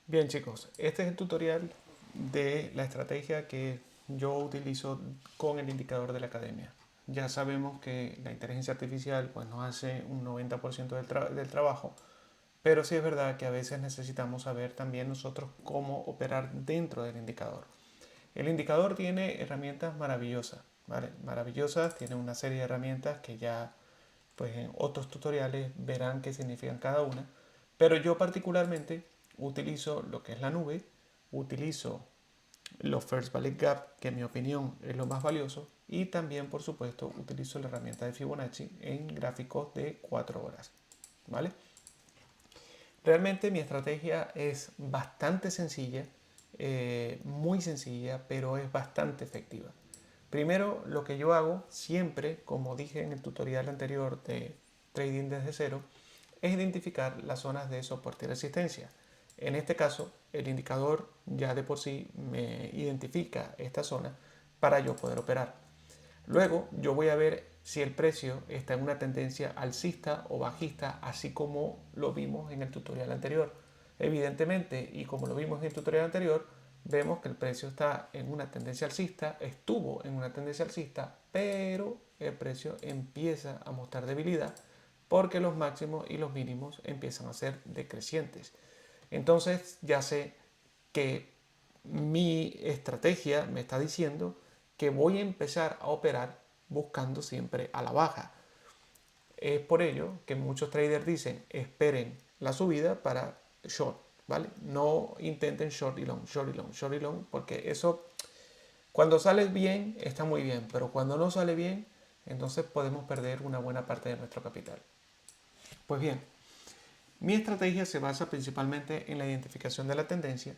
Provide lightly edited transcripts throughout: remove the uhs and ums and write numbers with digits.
Bien chicos, este es el tutorial de la estrategia que yo utilizo con el indicador de la academia. Ya sabemos que la inteligencia artificial pues, nos hace un 90% del trabajo, pero sí es verdad que a veces necesitamos saber también nosotros cómo operar dentro del indicador. El indicador tiene herramientas maravillosas, ¿vale? Maravillosas, tiene una serie de herramientas que ya pues en otros tutoriales verán qué significan cada una, pero yo particularmente utilizo lo que es la nube, utilizo los First Value Gap, que en mi opinión es lo más valioso, y también por supuesto utilizo la herramienta de Fibonacci en gráficos de 4 horas, ¿vale? Realmente mi estrategia es bastante sencilla, muy sencilla, pero es bastante efectiva. Primero, lo que yo hago siempre, como dije en el tutorial anterior de trading desde cero, es identificar las zonas de soporte y resistencia. En este caso, el indicador ya de por sí me identifica esta zona para yo poder operar. Luego, yo voy a ver si el precio está en una tendencia alcista o bajista, así como lo vimos en el tutorial anterior. Evidentemente, y como lo vimos en el tutorial anterior, vemos que el precio está en una tendencia alcista, estuvo en una tendencia alcista, pero el precio empieza a mostrar debilidad porque los máximos y los mínimos empiezan a ser decrecientes. Entonces ya sé que mi estrategia me está diciendo que voy a empezar a operar buscando siempre a la baja. Es por ello que muchos traders dicen esperen la subida para short, ¿vale? No intenten short y long, short y long, short y long, porque eso cuando sale bien está muy bien, pero cuando no sale bien, entonces podemos perder una buena parte de nuestro capital. Pues bien, mi estrategia se basa principalmente en la identificación de la tendencia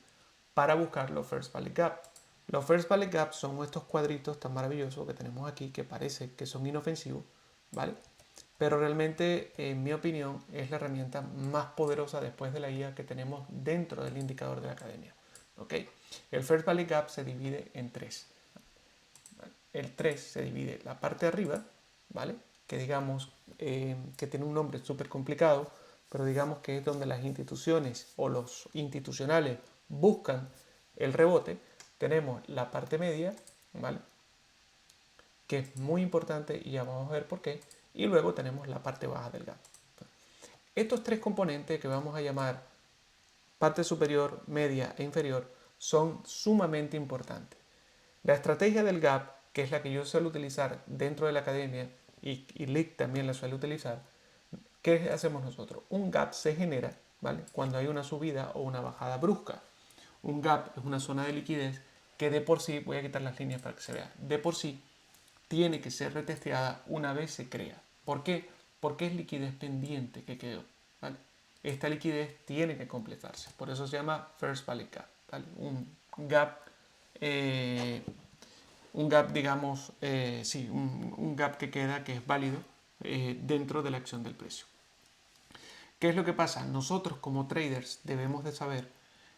para buscar los First Value Gap. Los First Value Gap son estos cuadritos tan maravillosos que tenemos aquí que parece que son inofensivos, ¿vale? Pero realmente, en mi opinión, es la herramienta más poderosa después de la guía que tenemos dentro del indicador de la academia. ¿Ok? El First Value Gap se divide en tres. El 3 se divide la parte de arriba, ¿vale? Que digamos que tiene un nombre súper complicado, pero digamos que es donde las instituciones o los institucionales buscan el rebote. Tenemos la parte media, ¿vale? Que es muy importante y ya vamos a ver por qué. Y luego tenemos la parte baja del gap. Estos tres componentes que vamos a llamar parte superior, media e inferior son sumamente importantes. La estrategia del gap, que es la que yo suelo utilizar dentro de la academia y Lick también la suele utilizar, ¿qué hacemos nosotros? Un gap se genera, ¿vale? Cuando hay una subida o una bajada brusca. Un gap es una zona de liquidez que de por sí, voy a quitar las líneas para que se vea, de por sí tiene que ser retesteada una vez se crea. ¿Por qué? Porque es liquidez pendiente que quedó, ¿vale? Esta liquidez tiene que completarse, por eso se llama First Value Gap, ¿vale? Gap eh, un gap, digamos, sí, un gap que queda que es válido dentro de la acción del precio. ¿Qué es lo que pasa? Nosotros como traders debemos de saber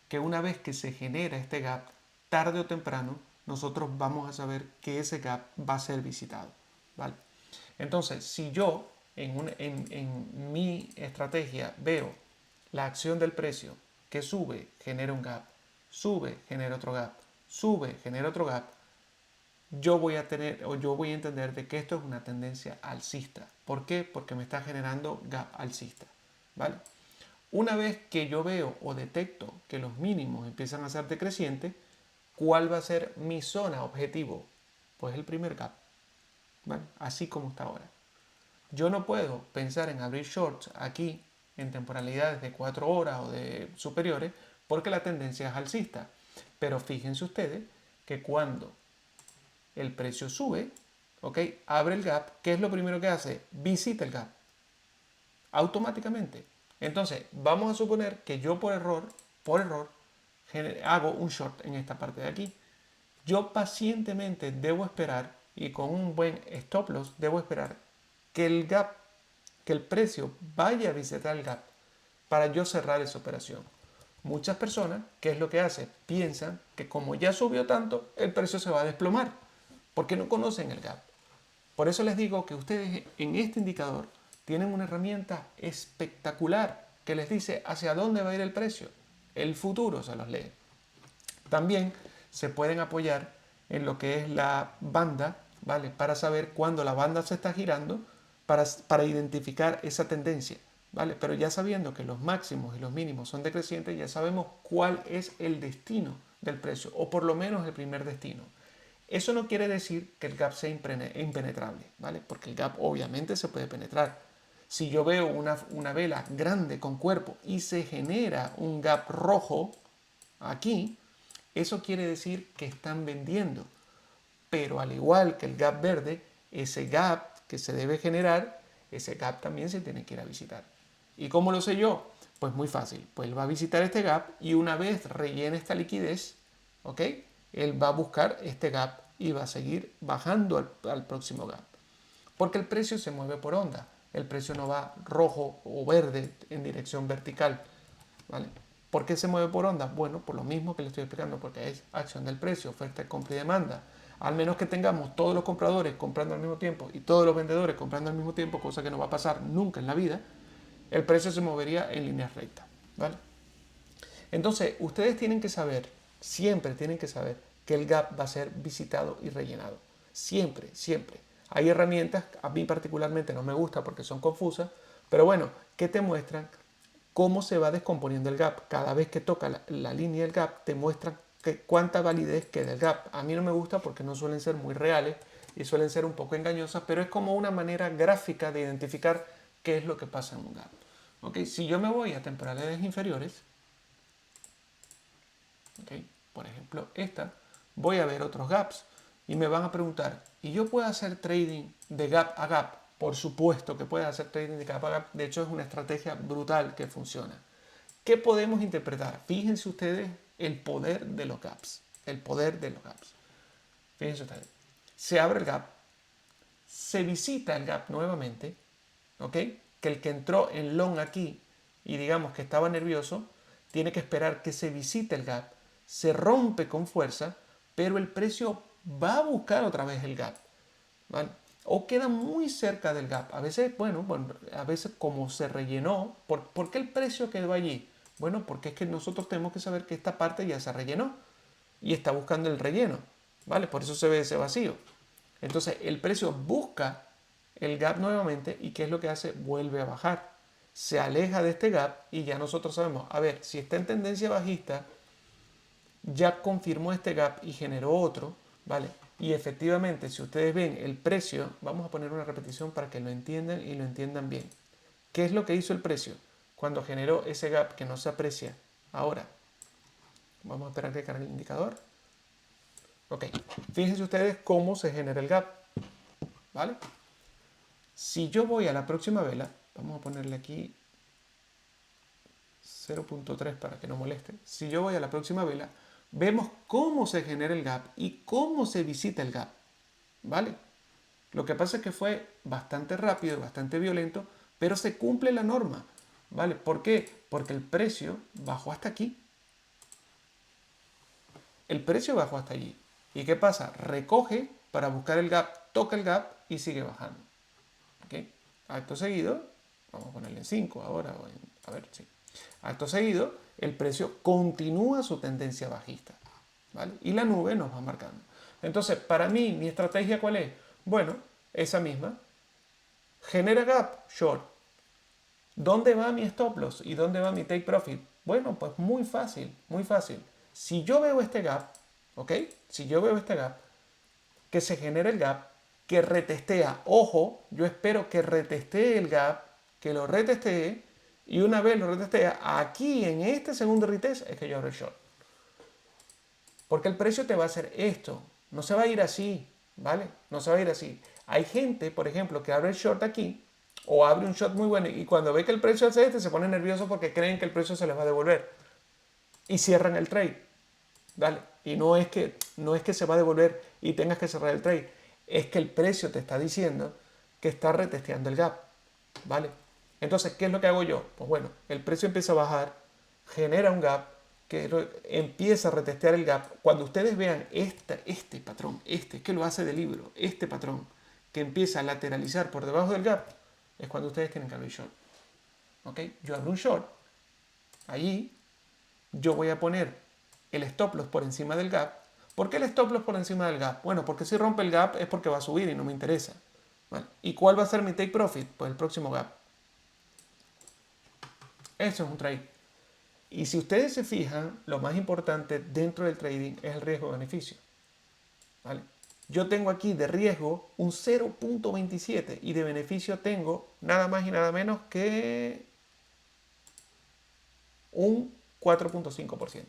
que una vez que se genera este gap, tarde o temprano, nosotros vamos a saber que ese gap va a ser visitado, ¿vale? Entonces, si yo en mi estrategia veo la acción del precio que sube, genera un gap, sube, genera otro gap, sube, genera otro gap, yo voy a tener o yo voy a entender de que esto es una tendencia alcista. ¿Por qué? Porque me está generando gap alcista, ¿vale? Una vez que yo veo o detecto que los mínimos empiezan a ser decrecientes, ¿cuál va a ser mi zona objetivo? Pues el primer gap, ¿vale? Así como está ahora. Yo no puedo pensar en abrir shorts aquí en temporalidades de 4 horas o de superiores porque la tendencia es alcista. Pero fíjense ustedes que cuando el precio sube, ¿ok? Abre el gap, ¿qué es lo primero que hace? Visita el gap, automáticamente. Entonces, vamos a suponer que yo por error, hago un short en esta parte de aquí. Yo pacientemente debo esperar y con un buen stop loss debo esperar que el gap, que el precio vaya a visitar el gap para yo cerrar esa operación. Muchas personas, ¿qué es lo que hacen? Piensan que como ya subió tanto, el precio se va a desplomar, porque no conocen el gap. Por eso les digo que ustedes en este indicador tienen una herramienta espectacular que les dice hacia dónde va a ir el precio. El futuro se los lee. También se pueden apoyar en lo que es la banda, ¿vale? Para saber cuándo la banda se está girando, para identificar esa tendencia, ¿vale? Pero ya sabiendo que los máximos y los mínimos son decrecientes, ya sabemos cuál es el destino del precio, o por lo menos el primer destino. Eso no quiere decir que el gap sea impenetrable, ¿vale? Porque el gap obviamente se puede penetrar. Si yo veo una vela grande con cuerpo y se genera un gap rojo aquí, eso quiere decir que están vendiendo. Pero al igual que el gap verde, ese gap que se debe generar, ese gap también se tiene que ir a visitar. ¿Y cómo lo sé yo? Pues muy fácil. Pues él va a visitar este gap y una vez rellene esta liquidez, ¿ok? Él va a buscar este gap y va a seguir bajando al próximo gap. Porque el precio se mueve por onda. El precio no va rojo o verde en dirección vertical, ¿vale? ¿Por qué se mueve por onda? Bueno, por lo mismo que le estoy explicando, porque es acción del precio, oferta, compra y demanda. Al menos que tengamos todos los compradores comprando al mismo tiempo y todos los vendedores comprando al mismo tiempo, cosa que no va a pasar nunca en la vida, el precio se movería en línea recta, ¿vale? Entonces, ustedes tienen que saber, siempre tienen que saber que el gap va a ser visitado y rellenado. Siempre, siempre. Hay herramientas, a mí particularmente no me gusta porque son confusas, pero bueno, que te muestran cómo se va descomponiendo el gap. Cada vez que toca la línea del gap, te muestran cuánta validez queda el gap. A mí no me gusta porque no suelen ser muy reales y suelen ser un poco engañosas, pero es como una manera gráfica de identificar qué es lo que pasa en un gap. ¿Okay? Si yo me voy a temporalidades inferiores, ¿okay? Por ejemplo, esta, voy a ver otros gaps y me van a preguntar, ¿y yo puedo hacer trading de gap a gap? Por supuesto que puedes hacer trading de gap a gap, de hecho es una estrategia brutal que funciona. ¿Qué podemos interpretar? Fíjense ustedes el poder de los gaps, el poder de los gaps. Fíjense ustedes, se abre el gap, se visita el gap nuevamente, ¿ok? Que el que entró en long aquí y digamos que estaba nervioso, tiene que esperar que se visite el gap, se rompe con fuerza, pero el precio va a buscar otra vez el gap, ¿vale? O queda muy cerca del gap. A veces, bueno, a veces como se rellenó, ¿por qué el precio quedó allí? Bueno, porque es que nosotros tenemos que saber que esta parte ya se rellenó y está buscando el relleno, ¿vale? Por eso se ve ese vacío. Entonces el precio busca el gap nuevamente y ¿qué es lo que hace? Vuelve a bajar. Se aleja de este gap y ya nosotros sabemos, a ver, si está en tendencia bajista, ya confirmó este gap y generó otro, ¿vale? Y efectivamente, si ustedes ven el precio, vamos a poner una repetición para que lo entiendan y lo entiendan bien. ¿Qué es lo que hizo el precio cuando generó ese gap que no se aprecia? Ahora, vamos a esperar que cargue el indicador. Ok, fíjense ustedes cómo se genera el gap, ¿vale? Si yo voy a la próxima vela, vamos a ponerle aquí 0.3 para que no moleste. Si yo voy a la próxima vela, vemos cómo se genera el gap y cómo se visita el gap, ¿vale? Lo que pasa es que fue bastante rápido, bastante violento, pero se cumple la norma, ¿vale? ¿Por qué? Porque el precio bajó hasta aquí. El precio bajó hasta allí. ¿Y qué pasa? Recoge para buscar el gap, toca el gap y sigue bajando. ¿Ok? Acto seguido, vamos a ponerle en 5 ahora, a ver, sí. Acto seguido, el precio continúa su tendencia bajista, ¿vale? Y la nube nos va marcando. Entonces, para mí, mi estrategia, ¿cuál es? Bueno, esa misma. Genera gap, short. ¿Dónde va mi stop loss y dónde va mi take profit? Bueno, pues muy fácil, muy fácil. Si yo veo este gap, ¿ok? Si yo veo este gap, que se genera el gap, que retestea, ojo, yo espero que retestee el gap, que lo retestee, y una vez lo retestea, aquí en este segundo retest es que yo abro el short. Porque el precio te va a hacer esto, no se va a ir así, ¿vale? No se va a ir así. Hay gente, por ejemplo, que abre el short aquí, o abre un short muy bueno, y cuando ve que el precio hace este, se pone nervioso porque creen que el precio se les va a devolver. Y cierran el trade, ¿vale? Y no es que se va a devolver y tengas que cerrar el trade, es que el precio te está diciendo que está retesteando el gap, ¿vale? Entonces, ¿qué es lo que hago yo? Pues bueno, el precio empieza a bajar, genera un gap, que empieza a retestear el gap. Cuando ustedes vean este patrón, que lo hace de libro, este patrón, que empieza a lateralizar por debajo del gap, es cuando ustedes tienen que abrir short. ¿Ok? Yo abro un short, allí, yo voy a poner el stop loss por encima del gap. ¿Por qué el stop loss por encima del gap? Bueno, porque si rompe el gap es porque va a subir y no me interesa. ¿Vale? ¿Y cuál va a ser mi take profit? Pues el próximo gap. Eso es un trade. Y si ustedes se fijan, lo más importante dentro del trading es el riesgo-beneficio. ¿Vale? Yo tengo aquí de riesgo un 0.27 y de beneficio tengo nada más y nada menos que un 4.5%.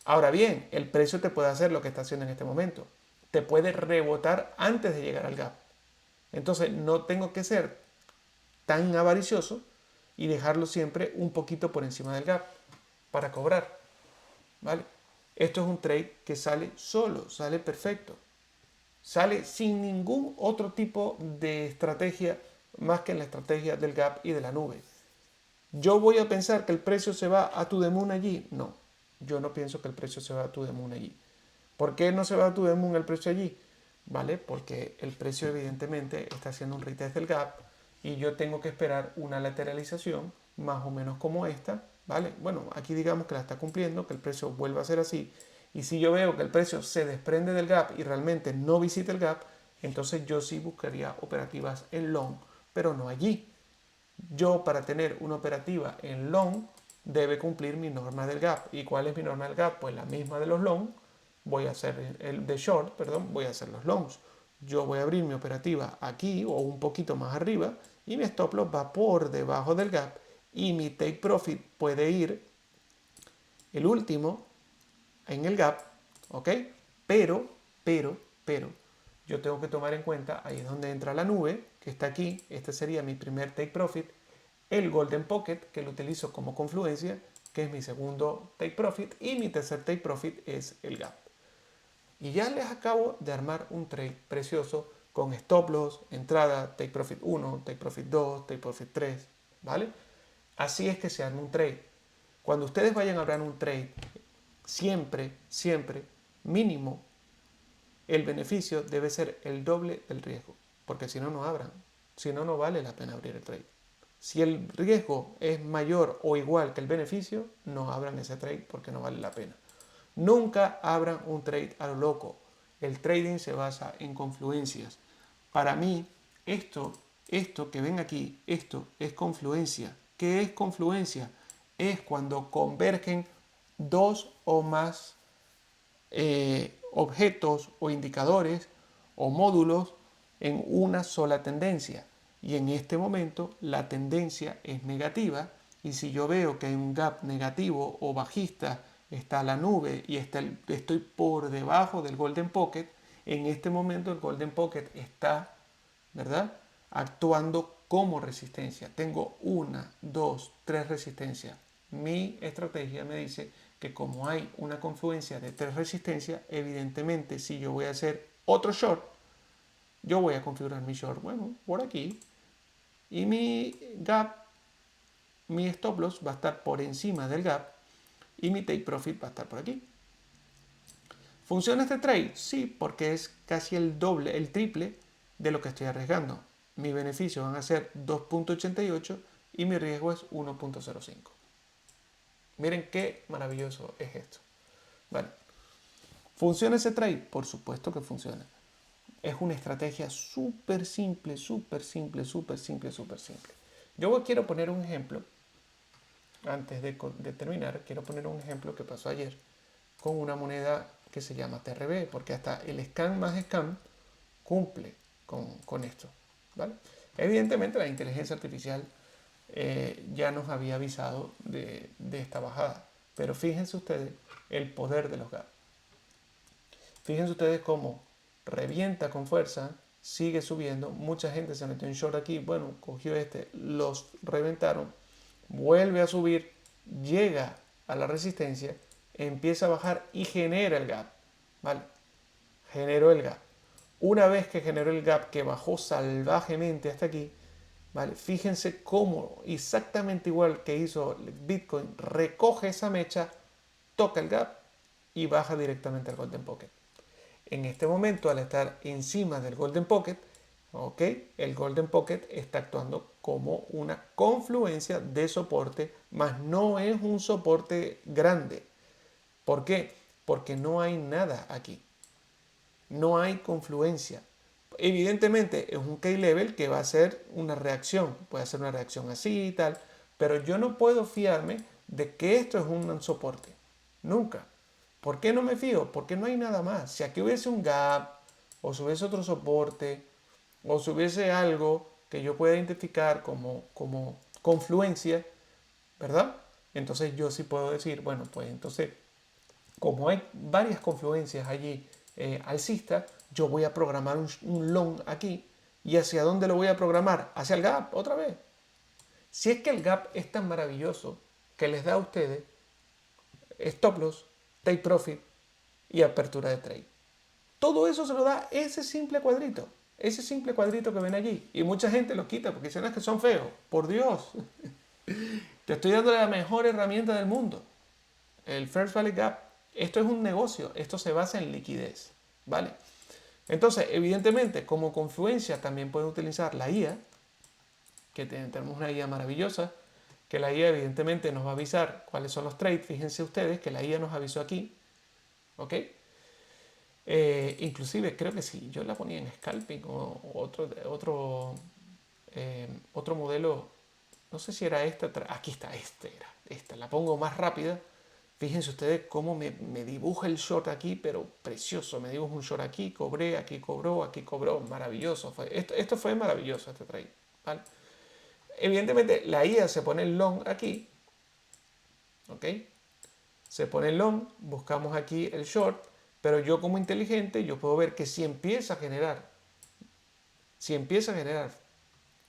Ahora bien, el precio te puede hacer lo que está haciendo en este momento. Te puede rebotar antes de llegar al gap. Entonces no tengo que ser tan avaricioso y dejarlo siempre un poquito por encima del gap para cobrar. ¿Vale? Esto es un trade que sale solo, sale perfecto. Sale sin ningún otro tipo de estrategia más que la estrategia del gap y de la nube. ¿Yo voy a pensar que el precio se va a to the moon allí? No, yo no pienso que el precio se va a to the moon allí. ¿Por qué no se va a to the moon el precio allí? ¿Vale? Porque el precio evidentemente está haciendo un retest del gap y yo tengo que esperar una lateralización más o menos como esta, ¿vale? Bueno, aquí digamos que la está cumpliendo, que el precio vuelva a ser así. Y si yo veo que el precio se desprende del gap y realmente no visita el gap, entonces yo sí buscaría operativas en long, pero no allí. Yo para tener una operativa en long debe cumplir mi norma del gap. ¿Y cuál es mi norma del gap? Pues la misma de los long. Voy a hacer el de short, perdón, voy a hacer los longs. Yo voy a abrir mi operativa aquí o un poquito más arriba y mi stop loss va por debajo del gap y mi take profit puede ir el último en el gap, ¿ok? Pero, yo tengo que tomar en cuenta, ahí es donde entra la nube, que está aquí, este sería mi primer take profit, el Golden Pocket, que lo utilizo como confluencia, que es mi segundo take profit, y mi tercer take profit es el gap. Y ya les acabo de armar un trade precioso con stop loss, entrada, take profit 1, take profit 2, take profit 3, ¿vale? Así es que se arma un trade. Cuando ustedes vayan a abrir un trade, siempre, mínimo, el beneficio debe ser el doble del riesgo, porque si no, no abran. Si no, no vale la pena abrir el trade. Si el riesgo es mayor o igual que el beneficio, no abran ese trade porque no vale la pena. Nunca abran un trade a lo loco. El trading se basa en confluencias. Para mí, esto que ven aquí, esto es confluencia. ¿Qué es confluencia? Es cuando convergen dos o más objetos o indicadores o módulos en una sola tendencia. Y en este momento la tendencia es negativa y si yo veo que hay un gap negativo o bajista, está la nube y estoy por debajo del Golden Pocket, en este momento el Golden Pocket está, ¿verdad?, actuando como resistencia. Tengo una, dos, tres resistencias. Mi estrategia me dice que como hay una confluencia de tres resistencias, evidentemente si yo voy a hacer otro short, yo voy a configurar mi short, bueno, por aquí. Y mi gap, mi stop loss va a estar por encima del gap y mi take profit va a estar por aquí. ¿Funciona este trade? Sí, porque es casi el doble, el triple de lo que estoy arriesgando. Mis beneficios van a ser 2.88 y mi riesgo es 1.05. Miren qué maravilloso es esto. Bueno, ¿funciona ese trade? Por supuesto que funciona. Es una estrategia súper simple. Yo quiero poner un ejemplo, antes de terminar, quiero poner un ejemplo que pasó ayer con una moneda que se llama TRB, porque hasta el scan más scan cumple con esto, ¿vale? Evidentemente la inteligencia artificial ya nos había avisado de esta bajada, pero fíjense ustedes el poder de los gaps. Fíjense ustedes cómo revienta con fuerza, sigue subiendo, mucha gente se metió en short aquí, bueno, cogió los reventaron, vuelve a subir, llega a la resistencia, empieza a bajar y genera el gap, ¿vale? Generó el gap. Una vez que generó el gap, que bajó salvajemente hasta aquí, ¿vale? Fíjense cómo, exactamente igual que hizo Bitcoin, recoge esa mecha, toca el gap y baja directamente al Golden Pocket. En este momento, al estar encima del Golden Pocket, ¿ok? El Golden Pocket está actuando como una confluencia de soporte, mas no es un soporte grande. ¿Por qué? Porque no hay nada aquí. No hay confluencia. Evidentemente es un K-level que va a ser una reacción. Puede ser una reacción así y tal. Pero yo no puedo fiarme de que esto es un soporte. Nunca. ¿Por qué no me fío? Porque no hay nada más. Si aquí hubiese un gap, o si hubiese otro soporte, o si hubiese algo que yo pueda identificar como confluencia, ¿verdad? Entonces yo sí puedo decir, bueno, pues entonces, como hay varias confluencias allí alcistas, yo voy a programar un long aquí. ¿Y hacia dónde lo voy a programar? Hacia el gap, otra vez. Si es que el gap es tan maravilloso que les da a ustedes stop loss, take profit y apertura de trade. Todo eso se lo da ese simple cuadrito. Ese simple cuadrito que ven allí. Y mucha gente lo quita porque dicen que son feos. Por Dios. Te estoy dando la mejor herramienta del mundo. El First Valley Gap. Esto es un negocio. Esto se basa en liquidez. ¿Vale? Entonces, evidentemente, como confluencia también pueden utilizar la IA. Que tenemos una IA maravillosa. Que la IA evidentemente nos va a avisar cuáles son los trades. Fíjense ustedes que la IA nos avisó aquí. ¿Ok? Inclusive creo que si yo la ponía en scalping o otro modelo, no sé si era esta, aquí está, esta, la pongo más rápida. Fíjense ustedes cómo me dibuja el short aquí, pero precioso, me dibuja un short aquí, cobré, aquí cobró, maravilloso. Esto fue maravilloso, este trade, ¿vale? Evidentemente la IA se pone el long aquí, ¿ok? Se pone el long, buscamos aquí el short, pero yo como inteligente, yo puedo ver que si empieza a generar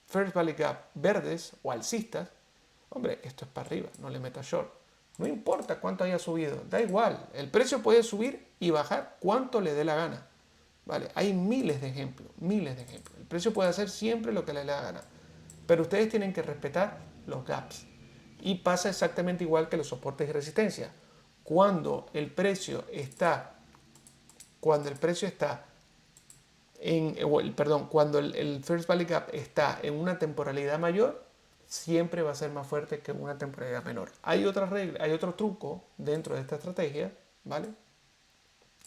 First Valley Gap verdes o alcistas, hombre, esto es para arriba, no le metas short. No importa cuánto haya subido, da igual, el precio puede subir y bajar cuanto le dé la gana. ¿Vale? Hay miles de ejemplos, miles de ejemplos. El precio puede hacer siempre lo que le dé la gana, pero ustedes tienen que respetar los gaps. Y pasa exactamente igual que los soportes y resistencia. Cuando el precio está cuando el First Valley Gap está en una temporalidad mayor, siempre va a ser más fuerte que una temporalidad menor. Hay otra regla, hay otro truco dentro de esta estrategia, ¿vale?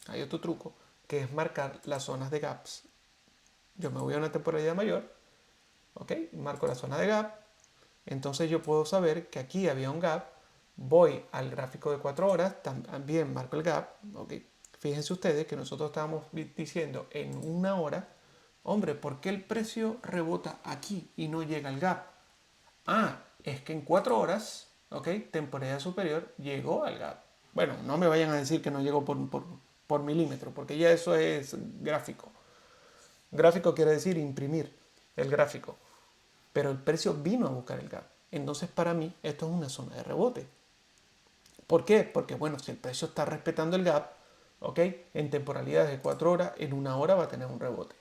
Hay otro truco que es marcar las zonas de gaps. Yo me voy a una temporalidad mayor, ¿ok? Marco la zona de gap, entonces yo puedo saber que aquí había un gap, voy al gráfico de 4 horas, también marco el gap, ¿ok? Fíjense ustedes que nosotros estábamos diciendo en una hora, hombre, ¿por qué el precio rebota aquí y no llega al gap? Ah, es que en 4 horas, ¿ok? Temporalidad superior llegó al gap. Bueno, no me vayan a decir que no llegó por milímetro, porque ya eso es gráfico. Gráfico quiere decir imprimir el gráfico. Pero el precio vino a buscar el gap. Entonces, para mí, esto es una zona de rebote. ¿Por qué? Porque, bueno, si el precio está respetando el gap, ¿ok? En temporalidades de 4 horas, en una hora va a tener un rebote.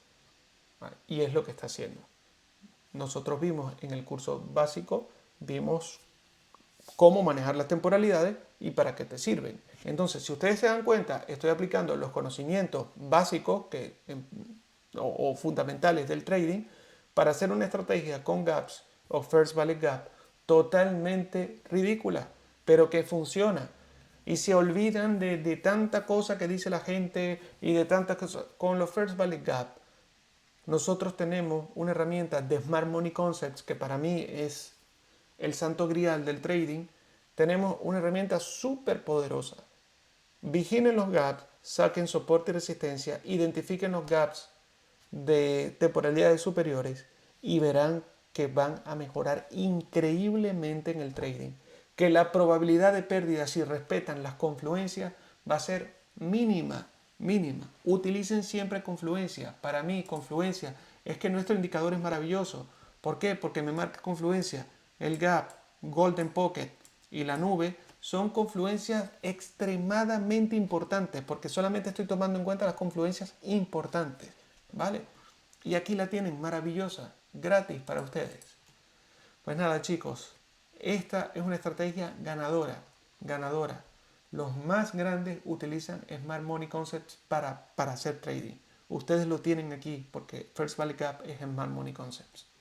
¿Vale? Y es lo que está haciendo. Nosotros vimos en el curso básico, vimos cómo manejar las temporalidades y para qué te sirven. Entonces, si ustedes se dan cuenta, estoy aplicando los conocimientos básicos o fundamentales del trading para hacer una estrategia con gaps o First Valley Gap totalmente ridícula, pero que funciona. Y se olvidan de tanta cosa que dice la gente y de tantas cosas. Con los First Valley Gap, nosotros tenemos una herramienta de Smart Money Concepts que para mí es el santo grial del trading. Tenemos una herramienta súper poderosa. Vigilen los gaps, saquen soporte y resistencia, identifiquen los gaps de temporalidades superiores y verán que van a mejorar increíblemente en el trading. Que la probabilidad de pérdida si respetan las confluencias va a ser mínima, mínima. Utilicen siempre confluencia. Para mí, confluencia es que nuestro indicador es maravilloso. ¿Por qué? Porque me marca confluencia. El gap, golden pocket y la nube son confluencias extremadamente importantes porque solamente estoy tomando en cuenta las confluencias importantes, ¿vale? Y aquí la tienen maravillosa, gratis para ustedes. Pues nada, chicos, esta es una estrategia ganadora, ganadora. Los más grandes utilizan Smart Money Concepts para hacer trading. ustedes lo tienen aquí porque First Valley Gap es Smart Money Concepts.